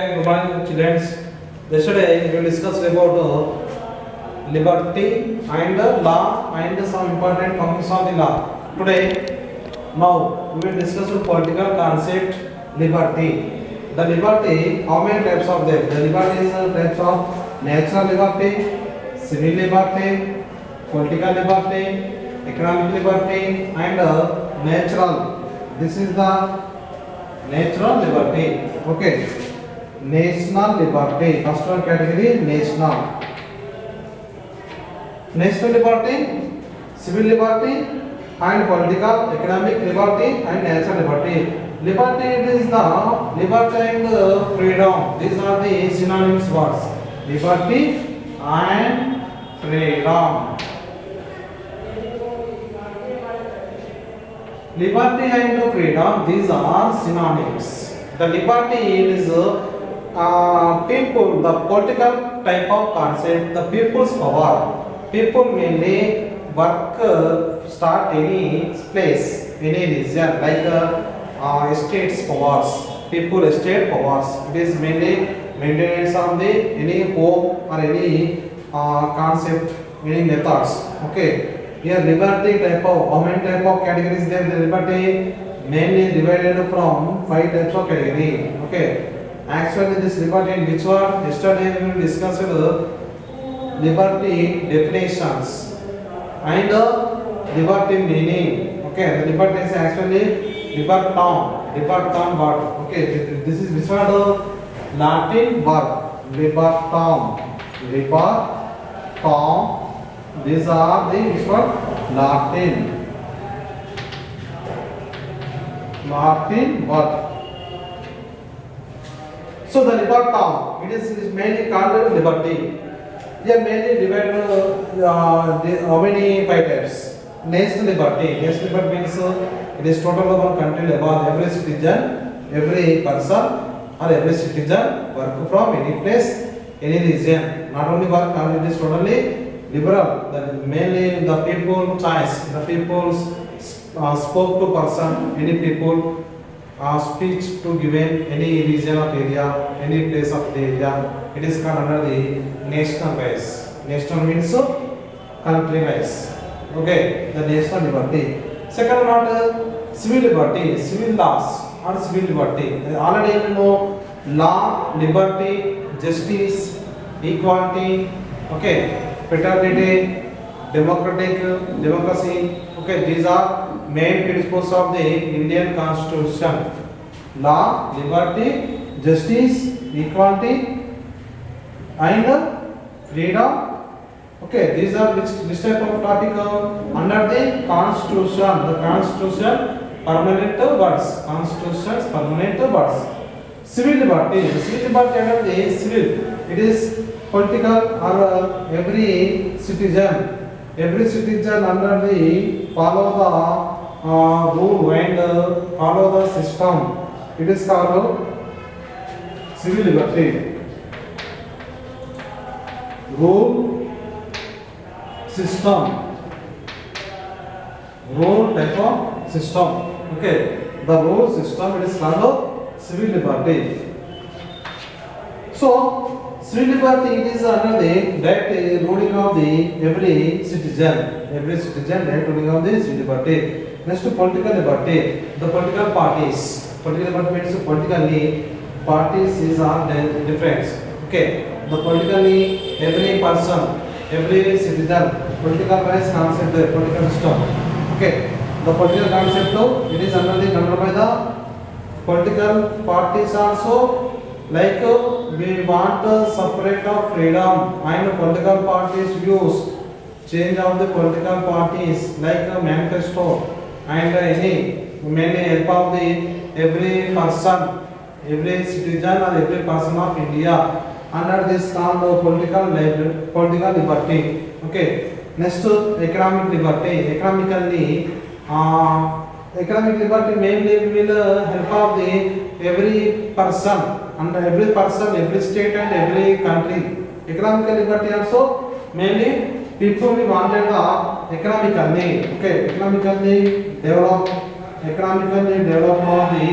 Good morning, children. Yesterday we will discuss about liberty and law and some important functions of the law. Today, now we will discuss the political concept liberty. The liberty, how many types of them? The liberty is types of natural liberty, civil liberty, political liberty, economic liberty, and natural. This is the natural liberty. Okay. National liberty. First one category national. National liberty, civil liberty, and political, economic liberty, and natural liberty. Liberty it is the liberty and freedom. These are the synonymous words. Liberty and freedom. Liberty and freedom. These are synonyms. The liberty is people, the political type of concept, the people's power. People mainly work, start any place, any region, like states powers, people estate powers. It is mainly maintenance of the any home or any concept, any methods. Okay. Here liberty type of, how many type of categories there? The liberty mainly divided from 5 types of category. Okay. Actually, this liberty in which one? Yesterday we discussed liberty definitions and liberty meaning. Okay, the liberty is actually libertam. Libertam word. Okay, this is which word? Latin word. Libertam. Libertam. These are the which word? Latin. Latin word. So the libertam, it is mainly called liberty. Here mainly divided how many 5 types. National liberty. National liberty means it is total of one country level. Every citizen, every person or every citizen work from any place, any region. Not only work, it is totally liberal. That mainly the people choice. The people's spoke to person, any people. Speech to given any region of area, any place of the area, it is called under the national wise. National means country wise. Okay, the national liberty. Second one, civil liberty, civil laws or civil liberty. Already you know law, liberty, justice, equality, okay, fraternity, democracy. Okay, these are main principles of the Indian Constitution. Law, liberty, justice, equality, and freedom. Okay, these are which type of topic under the Constitution. The Constitution permanent words. Constitution's permanent words. Civil liberty. Civil liberty under the civil. It is political or every citizen. Every citizen under the follow the rule and follow the system. It is called civil liberty. Rule, system. Rule type of system. Okay. The rule system, it is called civil liberty. So civil liberty it is under the direct ruling of the every citizen. Every citizen direct ruling of the civil liberty. Next to political liberty, the political parties. Political liberty means politically parties is are different. Okay, the politically every person, every citizen, political rights concept, the political system. Okay, the political concept it is under the control by the political parties also. Like we want separate of freedom and political parties views, change of the political parties like a manifesto and any mainly help of the every person, every citizen or every person of India under this called political liberty. Okay. Next economic liberty. Economic liberty mainly will help of the every person. And every person, every state and every country. Economic liberty also mainly people we wanted the economically, okay, economically develop of the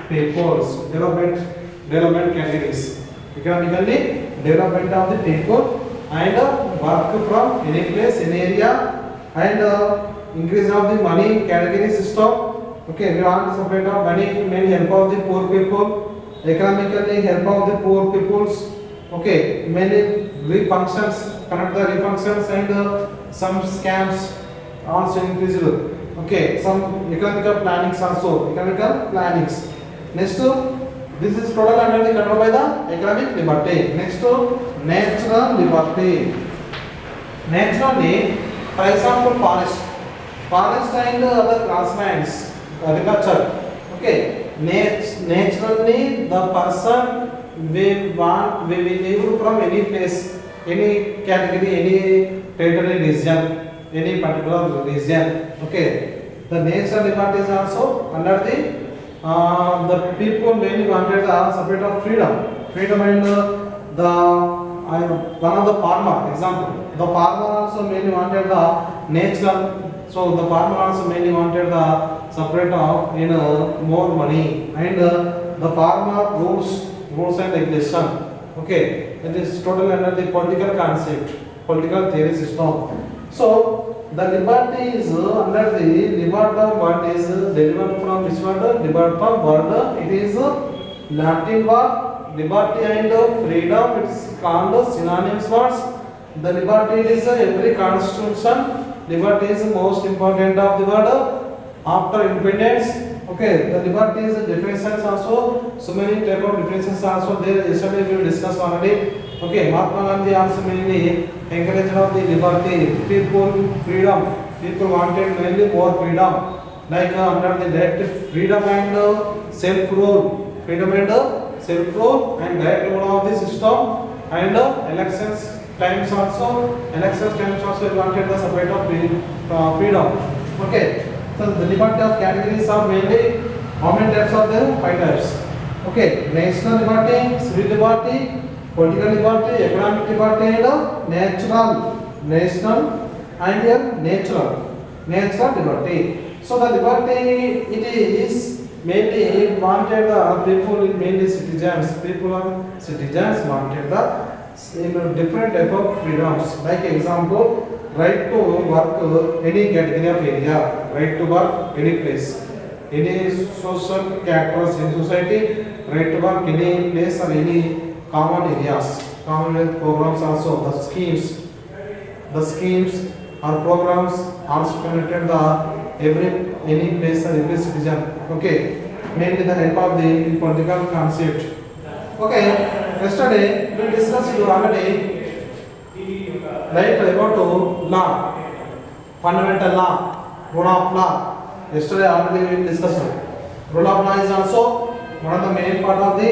peoples, development development categories. Economically development of the people and work from any place, any area, and increase of the money category system. Okay, we want to separate of money mainly help of the poor people, economically help of the poor peoples. Okay, many functions, connect the functions, and some scams also increased. Okay, some economical plannings also, economical plannings. Next, this is total under the control by the economic liberty. Next, natural liberty. Naturally, for example, forest and other grasslands, agriculture. Okay, naturally the person we live from any place, any category, any territory region, any particular region. Okay, the natural liberty is also under the people mainly wanted the separate of freedom and the one of the farmer example, the farmer also mainly wanted the natural, so the farmer also mainly wanted the separate of more money and the farmer rules and regulation. Okay, it is totally under the political concept, political theory system. So the liberty is under the liberty word is derived from which word? Liberty from word, it is Latin word. Liberty and freedom, it is called synonyms words. The liberty is every constitution. Liberty is most important of the word after independence. Okay, the liberty is definitions also. So many type of definitions also there. Yesterday we discussed already. Okay, Mahatma Gandhi also mainly encouraged of the liberty, people freedom. People wanted mainly more freedom, like under the direct freedom and self-rule, freedom and self-rule and direct rule of the system, and elections times also we wanted the separate of freedom. Okay, so the liberty of categories are mainly how many types are there? 5 types. Okay, national liberty, civil liberty, political liberty, economic liberty, and national and natural liberty. So the liberty it is mainly wanted the people, mainly citizens. People are citizens wanted the different type of freedoms. Like example, right to work any category of area, right to work any place, any social characters in society, right to work any place or any common areas, commonwealth programs also, the schemes or programs also connected the any place or every citizen. Okay, mainly the help of the political concept. Okay, yesterday we discussed already right about law, fundamental law, rule of law. Yesterday already we discussed. Rule of law is also one of the main part of the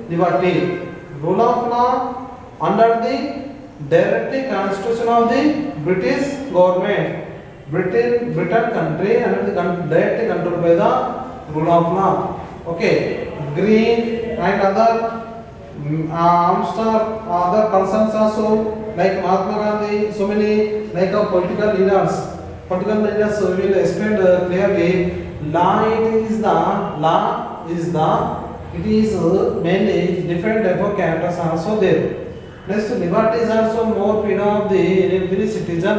liberty. Rule of law under the directly constitution of the British government, Britain country under the directly controlled by the rule of law. Okay, Green and other other persons also like Mahatma Gandhi, so many like political leaders so we will explain clearly. It is mainly different type of characters also there. Next, liberty is also more freedom of the every citizen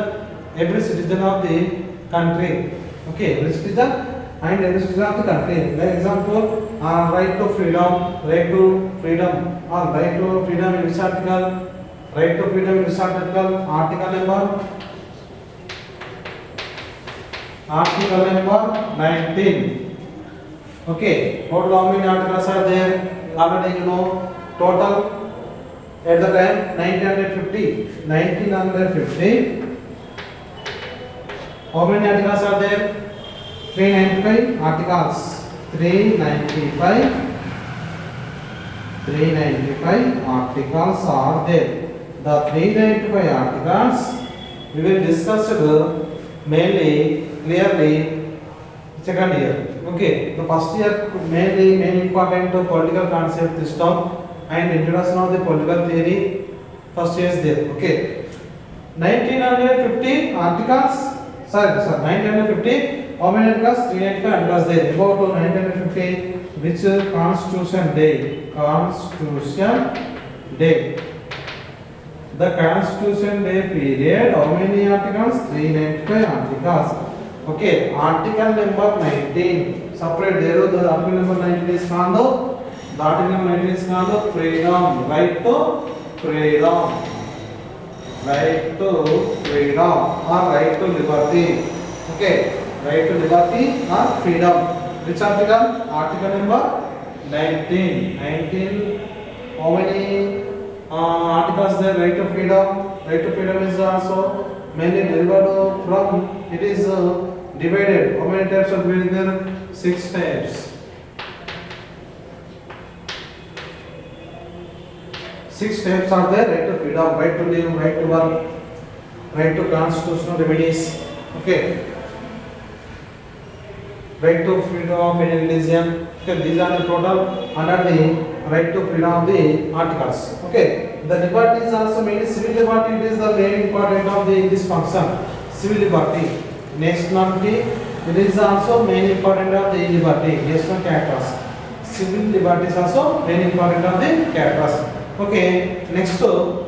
of the country. Okay, every citizen of the country. Like example, right to freedom or right to freedom in which article? Right to freedom in which article? Article number 19. Okay, total how many articles are there? Already you know total at the time 1950. How many articles are there? 395 articles. 395 articles are there. The 395 articles we will discuss mainly clearly second year. Okay, the first year mainly main important political concept system and introduction of the political theory. First year is there. Okay, 1950 articles. Sorry, 1950. How many articles? 395 articles there. About 1950 Which Constitution Day? Constitution Day. The Constitution Day period, how many articles? 395 articles. Okay, article number 19. Separate there, the article number 19 is called the article number 19 is called freedom, right to freedom, right to freedom or right to liberty. Okay, right to liberty or freedom. Which article? Article number 19. 19. How many articles there? Right to freedom. Right to freedom is also mainly derived from. It is divided. How many types are divided there? 6 types. 6 types are there. Right to freedom, right to live, right to work, right to constitutional remedies. Okay. Right to freedom of any religion. Okay, these are the total under the right to freedom of the articles. Okay, the liberty is also mainly civil liberty. It is the main important of this function. Civil liberty, nationality. It is also main important of the liberty. National characters. Civil liberty is also main important of the characters. Okay, next to.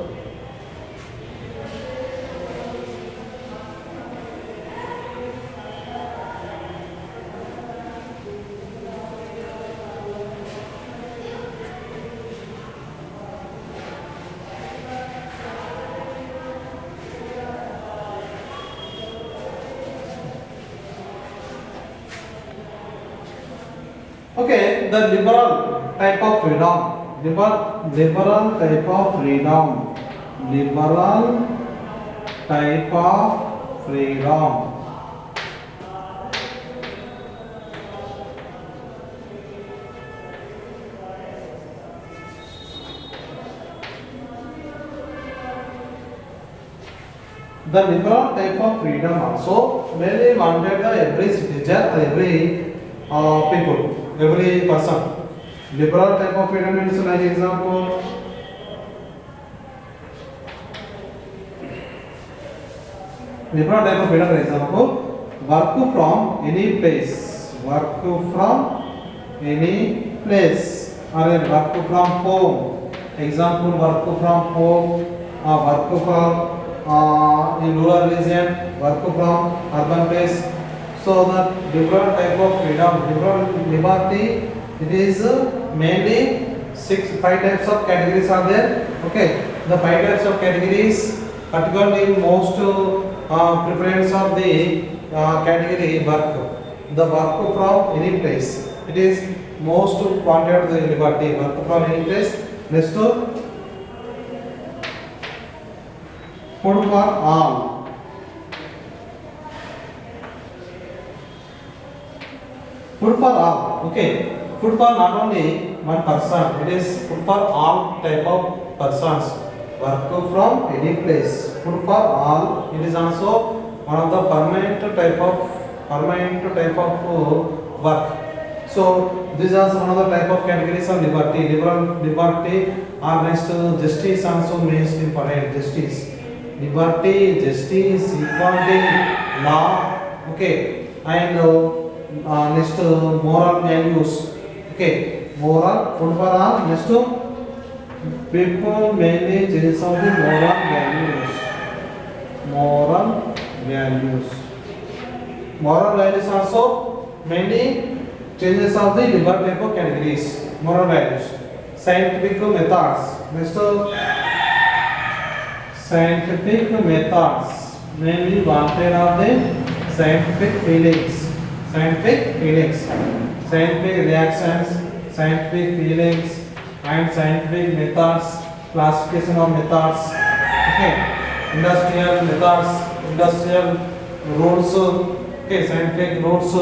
Okay, the liberal type of freedom. Liberal type of freedom. Liberal type of freedom. The liberal type of freedom also mainly wanted by every citizen or every people, every person. Liberal type of freedom means like example. Liberal type of freedom, for example, work from any place. Work from any place. Or work from home. Example, work from home. Work from in rural region, work from urban place. So the liberal type of freedom, liberal liberty, it is mainly 5 types of categories are there. Okay, the 5 types of categories, particularly most preference of the category work. The work from any place, it is most wanted the liberty. Work from any place. Next to food for all. Food for all. Okay. Food for not only one person. It is food for all type of persons. Work from any place. Food for all. It is also one of the permanent type of work. So this is also one of the type of categories of liberty. Liberty or next justice also means important. Justice. Liberty, justice, equality, law, okay, and next moral values, okay, moral, food for all. Next people mainly changes of the moral values, moral values, moral values also mainly changes of the liberty type of categories, moral values, scientific methods. Next scientific methods, mainly wanted of the scientific feelings, scientific reactions, scientific feelings, and scientific methods, classification of methods. Okay, industrial methods, industrial rules. Okay, scientific rules.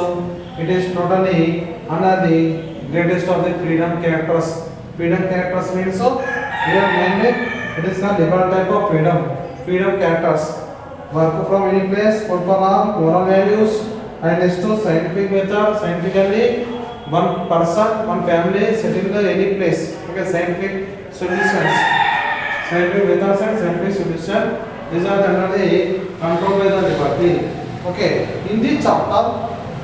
It is totally under the greatest of the freedom characters. Freedom characters means so here mainly. It is a liberal type of freedom. Freedom characters. Work from any place, food for all, moral values, and next to scientific method. Scientifically, one person, one family settled any place. Okay, scientific solutions. Scientific methods and scientific solution. These are under the control by the liberty. Okay, in this chapter,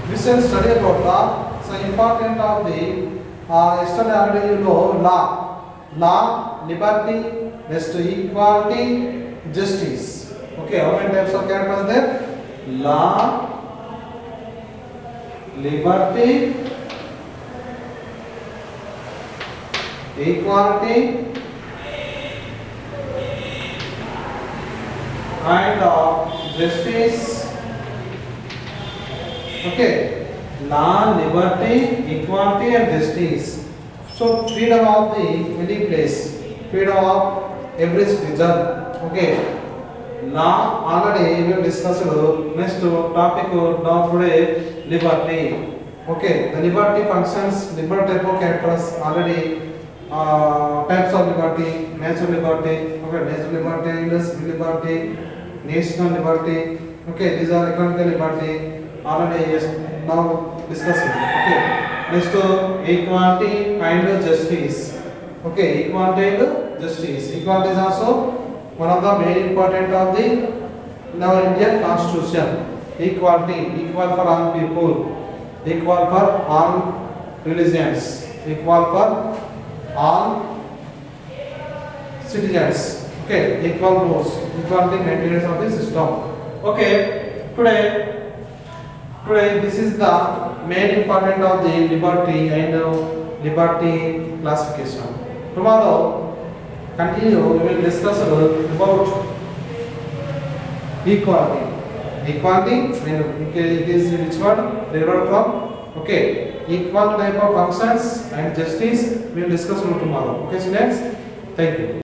we shall study about the important of the yesterday already you know law, liberty, next equality, justice. Okay, how many types of characters there? Law, liberty, equality, and justice. Okay, law, liberty, equality, and justice. So freedom of the any place, freedom of every citizen. Okay, law already we discussed. Next topic now today, liberty. Okay, the liberty functions, liberty type of characters already. Types of liberty, natural liberty, okay, natural liberty, civil liberty, national liberty, okay, these are economic liberty, already yes, now discussing, okay. Next equality and justice, okay, equality and justice. Equality is also one of the main important of the our Indian constitution. Equality, equal for all people, equal for all religions, equal for all citizens. Okay, equal rules, equality maintenance of the system. Okay, today this is the main important of the liberty and liberty classification. Tomorrow continue we will discuss about equality. Equality and it is which one derived from, okay, equal type of functions and justice we will discuss tomorrow. Okay, students, thank you.